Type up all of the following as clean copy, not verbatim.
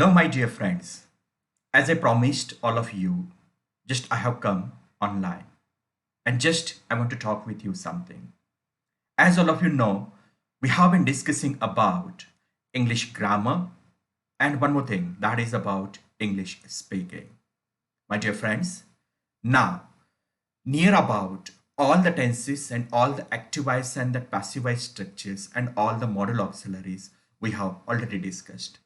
Hello, my dear friends. As I promised all of you, just I have come online and just I want to talk with you something. As all of you know, we have been discussing about English grammar and one more thing that is about English speaking. My dear friends, now near about all the tenses and all the activized and the passivized structures and all the modal auxiliaries we have already discussed.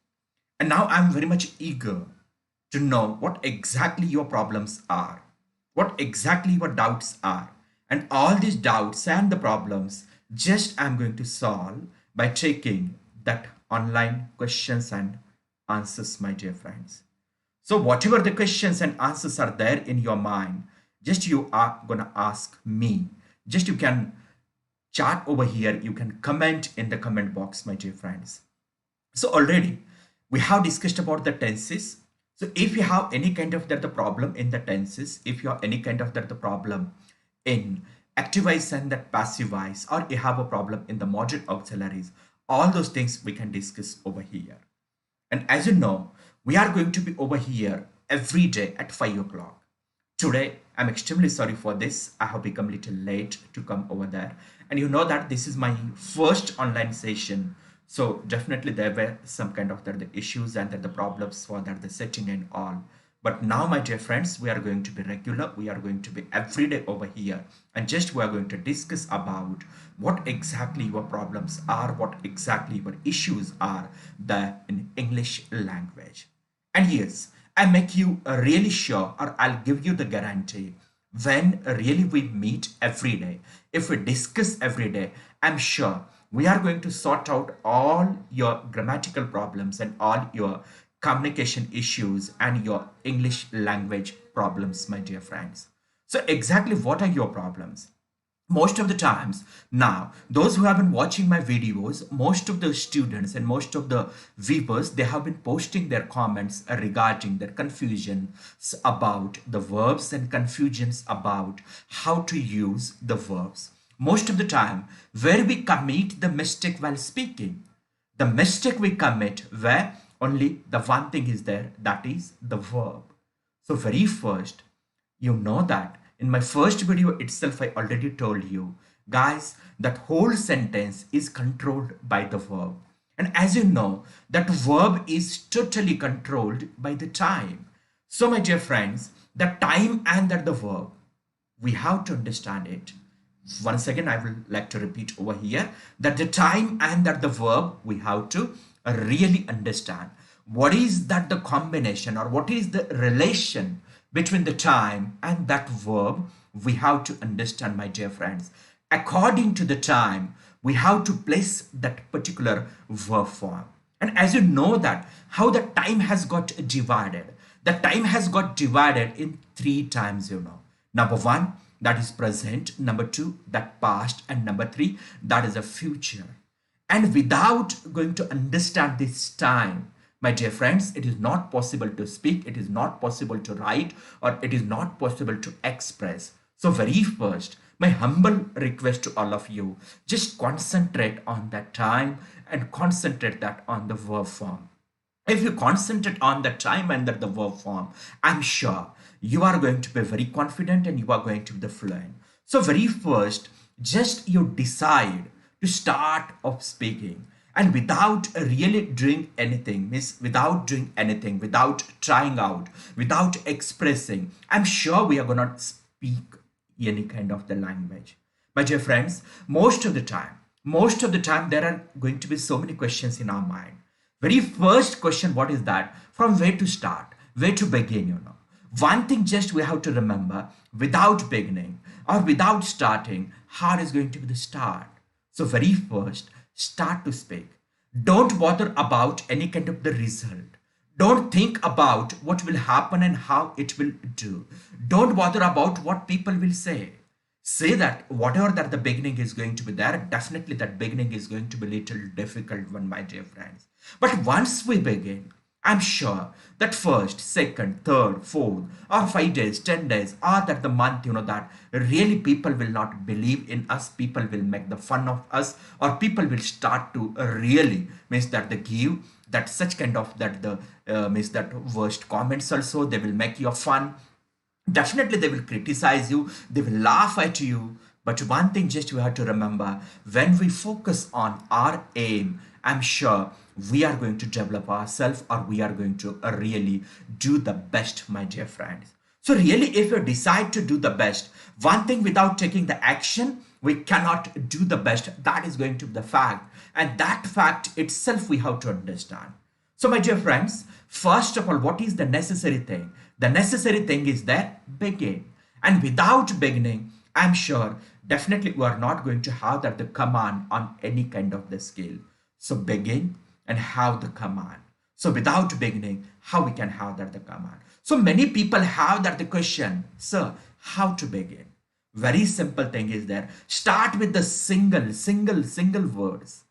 And now I'm very much eager to know what exactly your problems are, what exactly your doubts are. And all these doubts and the problems just I'm going to solve by taking that online questions and answers, my dear friends. So whatever the questions and answers are there in your mind, just you are gonna ask me. Just you can chat over here, you can comment in the comment box, my dear friends. So already we have discussed about the tenses. So if you have any kind of that the problem in the tenses, if you have any kind of that the problem in activize and that passivize, or you have a problem in the modal auxiliaries, all those things we can discuss over here. And as you know, we are going to be over here every day at 5 o'clock. Today, I'm extremely sorry for this. I have become a little late to come over there. And you know that this is my first online session. So definitely there were some kind of the issues and the problems for that the setting and all. But now, my dear friends, we are going to be regular. We are going to be every day over here. And just we are going to discuss about what exactly your problems are, what exactly your issues are there in English language. And yes, I make you really sure, or I'll give you the guarantee when really we meet every day, if we discuss every day, I'm sure we are going to sort out all your grammatical problems and all your communication issues and your English language problems, my dear friends. So exactly what are your problems? Most of the times now, those who have been watching my videos, most of the students and most of the viewers, they have been posting their comments regarding their confusions about the verbs and confusions about how to use the verbs. Most of the time where we commit the mistake while speaking, the mistake we commit where only the one thing is there, that is the verb. So very first, you know that in my first video itself, I already told you, guys, that whole sentence is controlled by the verb. And as you know, that verb is totally controlled by the time. So my dear friends, the time and that the verb, we have to understand it. Once again, I will like to repeat over here that the time and that the verb, we have to really understand what is that the combination or what is the relation between the time and that verb. We have to understand, my dear friends. According to the time, we have to place that particular verb form. And as you know that how the time has got divided, the time has got divided in three times, you know. Number one, that is present. Number two, that past. And number three, that is a future. And without going to understand this time, my dear friends, it is not possible to speak, it is not possible to write, or it is not possible to express. So very first, my humble request to all of you, just concentrate on that time and concentrate that on the verb form. If you concentrate on the time and the verb form, I'm sure you are going to be very confident and you are going to be the fluent. So very first, just you decide to start off speaking, and without really doing anything, means without doing anything, without trying out, without expressing, I'm sure we are gonna speak any kind of the language. My dear friends, most of the time there are going to be so many questions in our mind. Very first question, what is that? From where to start, where to begin, you know. One thing just we have to remember, without beginning or without starting, how is going to be the start? So very first, start to speak. Don't bother about any kind of the result. Don't think about what will happen and how it will do. Don't bother about what people will say. Say that whatever that the beginning is going to be there, definitely that beginning is going to be little difficult one, my dear friends. But once we begin, I'm sure that first, second, third, fourth, or 5 days, 10 days, or that the month, you know, that really people will not believe in us, people will make the fun of us, or people will start to really means that they give that such kind of that the means that worst comments also, they will make you fun. Definitely they will criticize you, they will laugh at you. But one thing just you have to remember, when we focus on our aim, I'm sure we are going to develop ourselves, or we are going to really do the best, my dear friends. So really, if you decide to do the best, one thing, without taking the action, we cannot do the best. That is going to be the fact. And that fact itself we have to understand. So, my dear friends, first of all, what is the necessary thing? The necessary thing is that begin. And without beginning, I'm sure definitely we are not going to have that the command on any kind of the skill. So begin and have the command. So without beginning, how we can have that the command? So many people have that the question, sir, how to begin? Very simple thing is there. Start with the single words.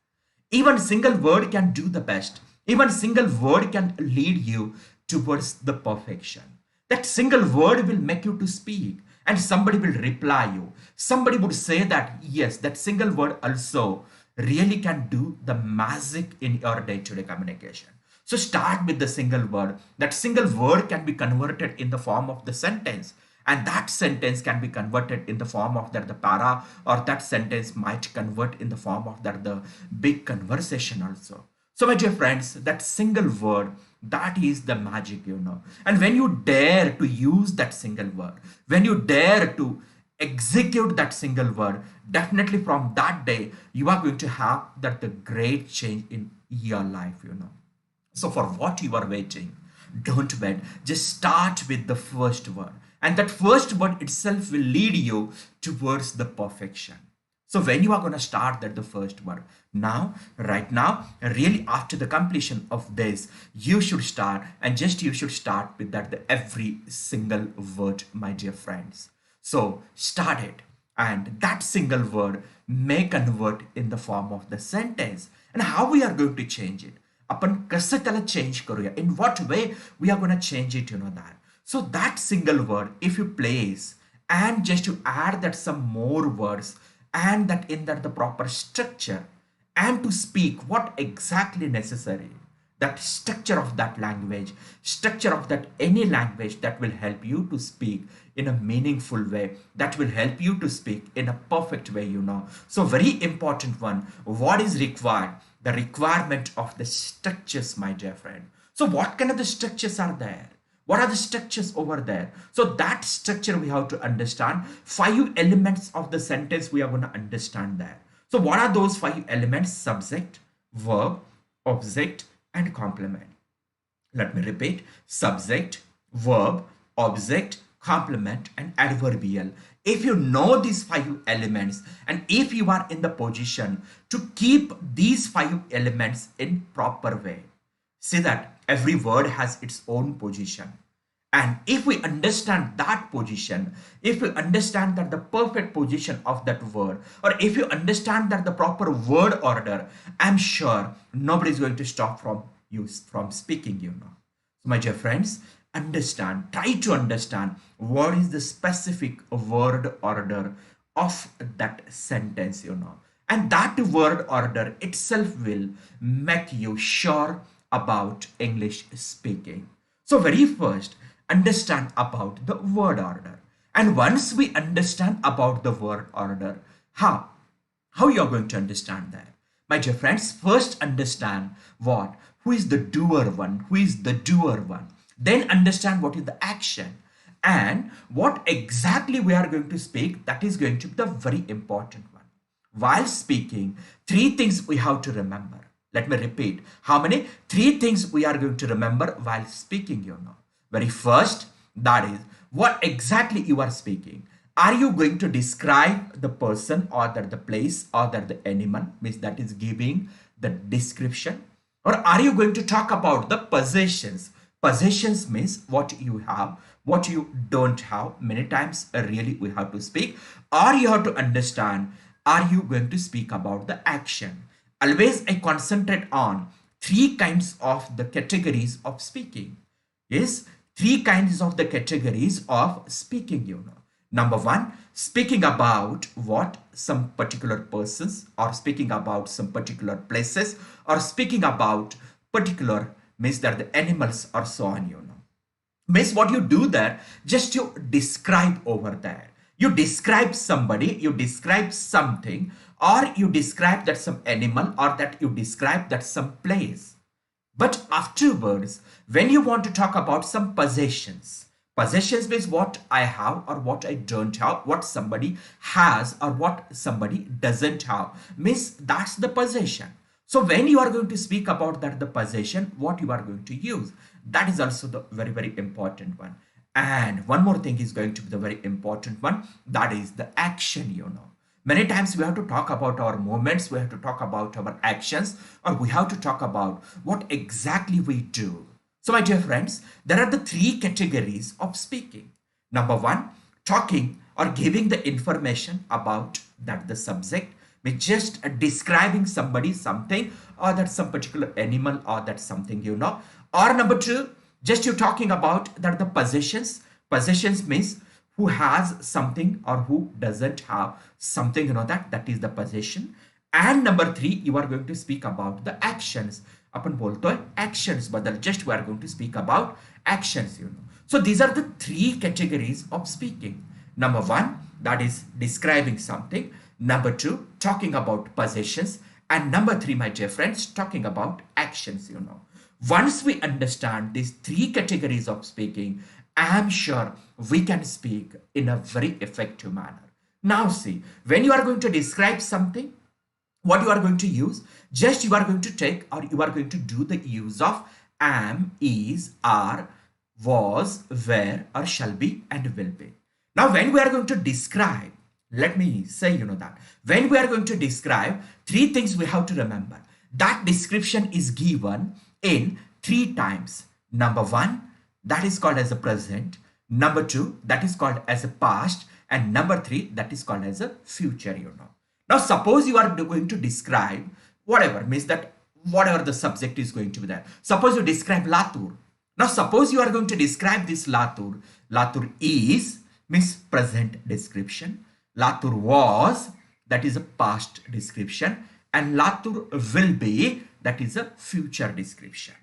Even single word can do the best. Even single word can lead you towards the perfection. That single word will make you to speak, and somebody will reply you. Somebody would say that, yes, that single word also really can do the magic in your day-to-day communication. So start with the single word. That single word can be converted in the form of the sentence. And that sentence can be converted in the form of that the para, or that sentence might convert in the form of that the big conversation also. So my dear friends, that single word, that is the magic, And when you dare to use that single word, when you dare to execute that single word, definitely from that day, you are going to have that the great change in your life. So for what you are waiting, don't wait. Just start with the first word. And that first word itself will lead you towards the perfection. So when you are going to start that the first word, now, right now, really after the completion of this, you should start, and just you should start with that the every single word, my dear friends. So start it, and that single word may convert in the form of the sentence. And how we are going to change it? आपण कसं त्याला change करूया, in what way we are going to change it, that. So that single word, if you place and just you add that some more words, and that in that the proper structure, and to speak what exactly necessary, that structure of that language, structure of that any language, that will help you to speak in a meaningful way, that will help you to speak in a perfect way. So very important one, what is required? The requirement of the structures, my dear friend. So what kind of the structures are there? What are the structures over there? So that structure we have to understand. 5 elements of the sentence we are going to understand there. So what are those 5 elements? Subject, verb, object, and complement. Let me repeat. Subject, verb, object, complement, and adverbial. If you know these 5 elements, and if you are in the position to keep these 5 elements in proper way, see that every word has its own position. And if we understand that position, if we understand that the perfect position of that word, or if you understand that the proper word order, I'm sure nobody is going to stop from you from speaking, So my dear friends, understand, try to understand what is the specific word order of that sentence, And that word order itself will make you sure about English speaking. So very first, understand about the word order. And once we understand about the word order, how you're going to understand that? My dear friends, first understand what? Who is the doer one? Who is the doer one? Then understand what is the action. And what exactly we are going to speak, that is going to be the very important one. While speaking, 3 things we have to remember. Let me repeat. How many? 3 things we are going to remember while speaking, Very first, that is, what exactly you are speaking. Are you going to describe the person, or that the place, or that the animal, means that is giving the description? Or are you going to talk about the possessions? Possessions means what you have, what you don't have. Many times really we have to speak. Or you have to understand, are you going to speak about the action? Always I concentrate on 3 kinds of the categories of speaking. Yes, 3 kinds of the categories of speaking, Number 1, speaking about what? Some particular persons, or speaking about some particular places, or speaking about particular means that the animals or so on, you know. Means what you do there, just you describe over there. You describe somebody, you describe something, or you describe that some animal, or that you describe that some place. But afterwards, when you want to talk about some possessions, possessions means what I have or what I don't have, what somebody has or what somebody doesn't have, means that's the possession. So when you are going to speak about that, the possession, what you are going to use, that is also the very, very important one. And one more thing is going to be the very important one, that is the action, you know. Many times we have to talk about our movements, we have to talk about our actions, or we have to talk about what exactly we do. So, my dear friends, there are the three categories of speaking. Number one, talking or giving the information about that the subject, with just describing somebody, something, or that some particular animal, or that something, you know. Or number two, just you talking about that the possessions. Possessions means who has something or who doesn't have something, you know, that is the possession. And number three, you are going to speak about the actions. अपन बोलते हैं actions बदल, just we are going to speak about actions, you know. So these are the three categories of speaking. Number one, that is describing something. Number two, talking about possessions. And number three, my dear friends, talking about actions, you know. Once we understand these three categories of speaking, I am sure we can speak in a very effective manner. Now see, when you are going to describe something, what you are going to use, just you are going to take or you are going to do the use of am, is, are, was, were, or shall be, and will be. Now when we are going to describe, let me say, you know, that when we are going to describe, three things we have to remember. That description is given in three times. Number one, that is called as a present. Number two, that is called as a past. And number three, that is called as a future, you know. Now suppose you are going to describe whatever, means that whatever the subject is going to be there. Suppose you describe Latur. Now suppose you are going to describe this Latur. Latur is means present description. Latur was, that is a past description. And Latur will be, that is a future description.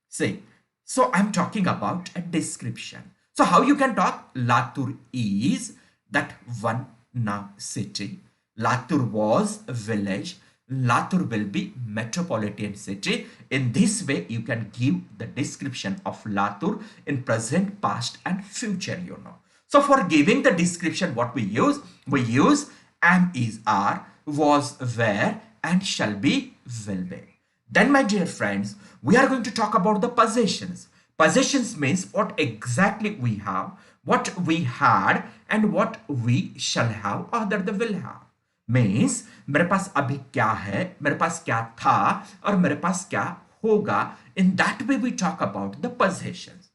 See, so I'm talking about a description. So how you can talk? Latur is that one now city. Latur was a village. Latur will be metropolitan city. In this way, you can give the description of Latur in present, past, and future, you know. So for giving the description, what we use am, is, are, was, were, and shall be, will be. Then, my dear friends, we are going to talk about the possessions. Possessions means what exactly we have, what we had, and what we shall have or that they will have. Means मेरे पास अभी क्या है, मेरे पास क्या था, और मेरे पास क्या होगा. In that way we talk about the possessions.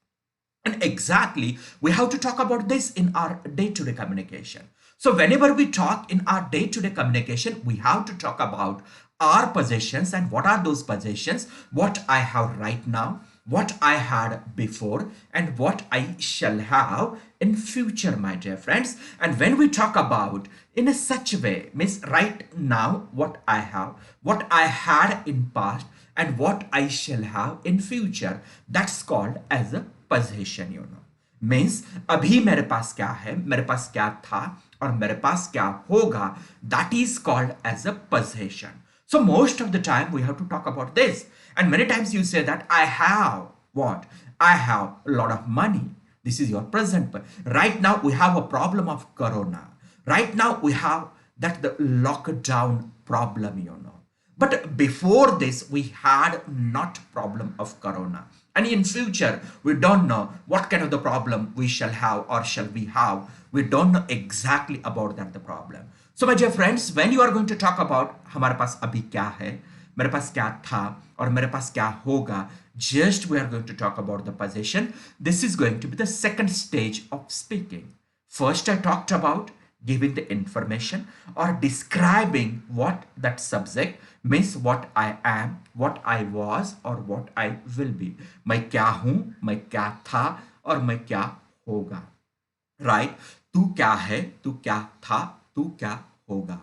And exactly we have to talk about this in our day-to-day communication. So whenever we talk in our day-to-day communication, we have to talk about our possessions. And what are those possessions? What I have right now, what I had before, and what I shall have in future, my dear friends. And when we talk about in a such way, means right now what I have, what I had in past, and what I shall have in future, that's called as a possession, you know. Means अभी मेरे पास क्या है, मेरे पास क्या था, और मेरे पास क्या होगा, that is called as a possession. So most of the time we have to talk about this. And many times you say that I have what? I have a lot of money. This is your present. Right now we have a problem of corona. Right now we have that the lockdown problem, you know. But before this we had not problem of corona. And in future we don't know what kind of the problem we shall have or shall we have. We don't know exactly about that the problem. So my dear friends, when you are going to talk about हमारे पास अभी क्या है, मेरे पास क्या था, और मेरे पास क्या होगा, just we are going to talk about the possession. This is going to be the second stage of speaking. First I talked about giving the information or describing what that subject means, what I am, what I was, or what I will be. मैं क्या हूँ, मैं क्या था, और मैं क्या होगा. Right? तू क्या है, तू क्या था, तू क्या होगा.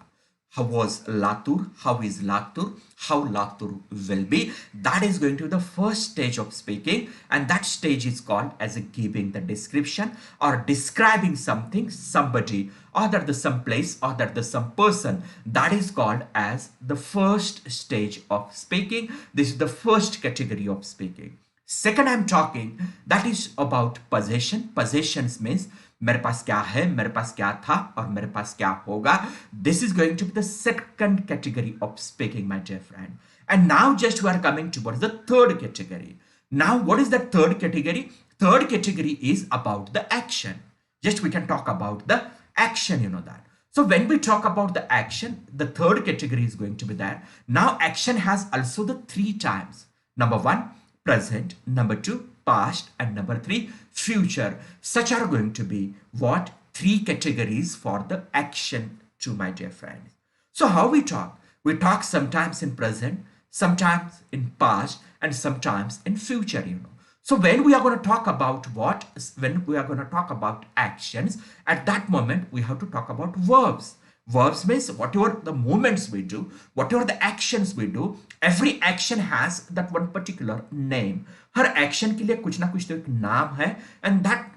How was Latur? How is Latur? How Latur will be? That is going to be the first stage of speaking, and that stage is called as a giving the description or describing something, somebody, or that the some place, or that the some person. That is called as the first stage of speaking. This is the first category of speaking. Second, I'm talking that is about possession. Possessions means मेरे पास क्या है, मेरे पास क्या था और मेरे पास क्या होगा. This is going to be the second category of speaking, my dear friend. And now just we are coming towards the third category. Now what is the third category? Third category is about the action. Just we can talk about the action, you know that. So when we talk about the action, the third category is going to be there. Now action has also the three times. Number one, present. Number two, past. And number three, future. Such are going to be what? Three categories for the action to my dear friends. So how we talk? We talk sometimes in present, sometimes in past, and sometimes in future, you know. So when we are going to talk about what? When we are going to talk about actions, at that moment we have to talk about verbs. Verbs means whatever the movements we do, whatever the actions we do, every action has that one particular name. Her action के लिए कुछ ना कुछ तो एक नाम है, and that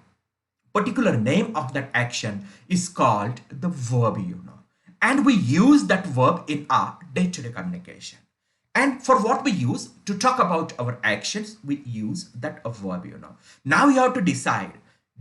particular name of that action is called the verb, you know. And we use that verb in our day-to-day communication. And for what we use to talk about our actions, we use that verb, you know. Now you have to decide,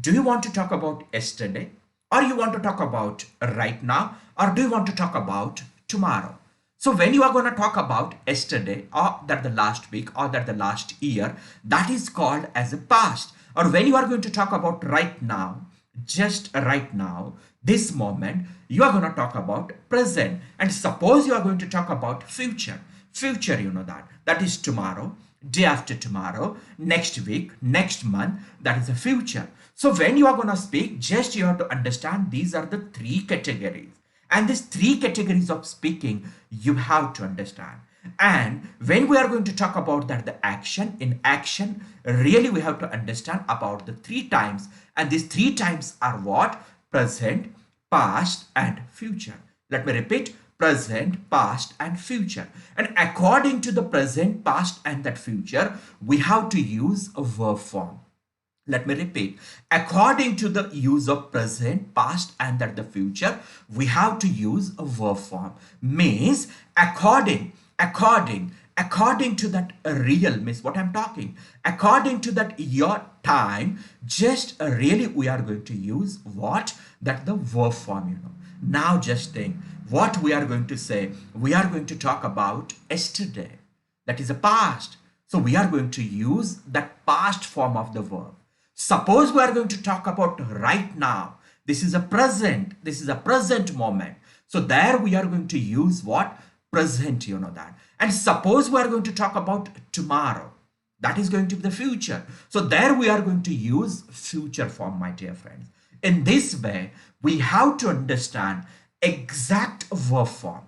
do you want to talk about yesterday, or you want to talk about right now, or do you want to talk about tomorrow? So when you are going to talk about yesterday, or that the last week, or that the last year, that is called as a past. Or when you are going to talk about right now, just right now, this moment, you are going to talk about present. And suppose you are going to talk about future. Future, you know that. That is tomorrow, day after tomorrow, next week, next month. That is the future. So when you are going to speak, just you have to understand these are the three categories. And these three categories of speaking, you have to understand. And when we are going to talk about that, the action, in action, really we have to understand about the three times. And these three times are what? Present, past, and future. Let me repeat. Present, past, and future. And according to the present, past, and that future, we have to use a verb form. Let me repeat. According to the use of present, past, and that the future, we have to use a verb form. Means according to that real, means what I'm talking. According to that your time, just really we are going to use what? That the verb form, you know. Now just think what we are going to say. We are going to talk about yesterday. That is a past. So we are going to use that past form of the verb. Suppose we are going to talk about right now. This is a present. This is a present moment. So there we are going to use what? Present, you know that. And suppose we are going to talk about tomorrow. That is going to be the future. So there we are going to use future form, my dear friends. In this way, we have to understand exact verb form.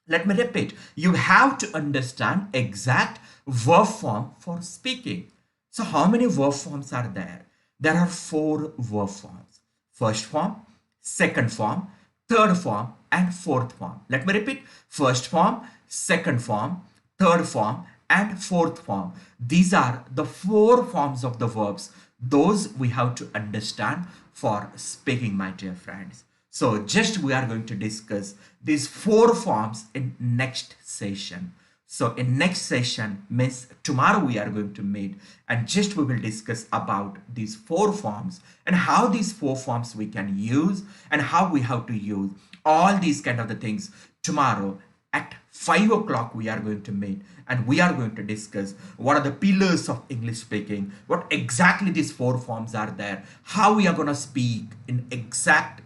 Let me repeat. You have to understand exact verb form for speaking. So how many verb forms are there? There are 4 verb forms. First form, second form, third form, and fourth form. Let me repeat. First form, second form, third form, and fourth form. These are the 4 forms of the verbs. Those we have to understand for speaking, my dear friends. So just we are going to discuss these 4 forms in next session. So in next session means tomorrow we are going to meet, and just we will discuss about these 4 forms and how these 4 forms we can use and how we have to use all these kind of the things. Tomorrow at 5 o'clock we are going to meet, and we are going to discuss what are the pillars of English speaking, what exactly these 4 forms are there, how we are going to speak in exact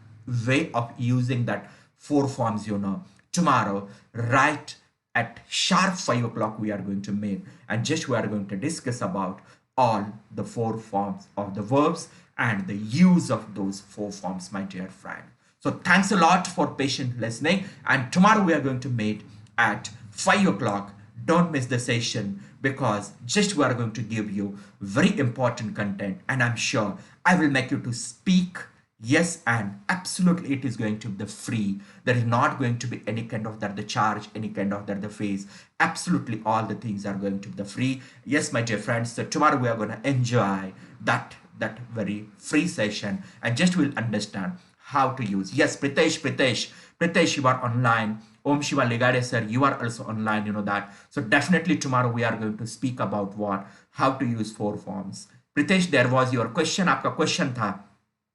way of using that 4 forms, you know. Tomorrow right at sharp 5 o'clock we are going to meet, and just we are going to discuss about all the 4 forms of the verbs and the use of those 4 forms, my dear friend. So thanks a lot for patient listening, and tomorrow we are going to meet at 5 o'clock. Don't miss the session, because just we are going to give you very important content, and I'm sure I will make you to speak Yes, and absolutely it is going to be the free. There is not going to be any kind of that the charge, any kind of that the fees. Absolutely all the things are going to be the free. Yes, my dear friends, so tomorrow we are going to enjoy that very free session and just will understand how to use. Yes, Pritesh, you are online. Om Shiva Legade sir, you are also online, you know that. So definitely tomorrow we are going to speak about what, how to use four forms. Pritesh, there was your question, आपका question था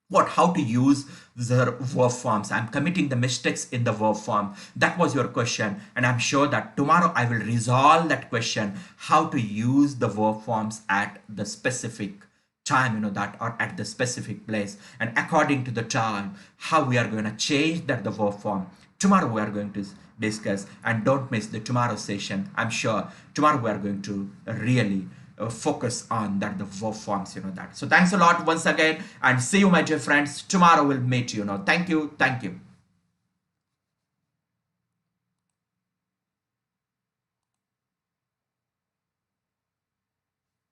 what, how to use the verb forms. I'm committing the mistakes in the verb form. That was your question, and I'm sure that tomorrow I will resolve that question, how to use the verb forms at the specific time, you know that, or at the specific place, and according to the time how we are going to change that the verb form. Tomorrow we are going to discuss, and don't miss the tomorrow session. I'm sure tomorrow we are going to really focus on that the verb forms, you know that. So thanks a lot once again, and see you, my dear friends. Tomorrow we'll meet, you know. Thank you.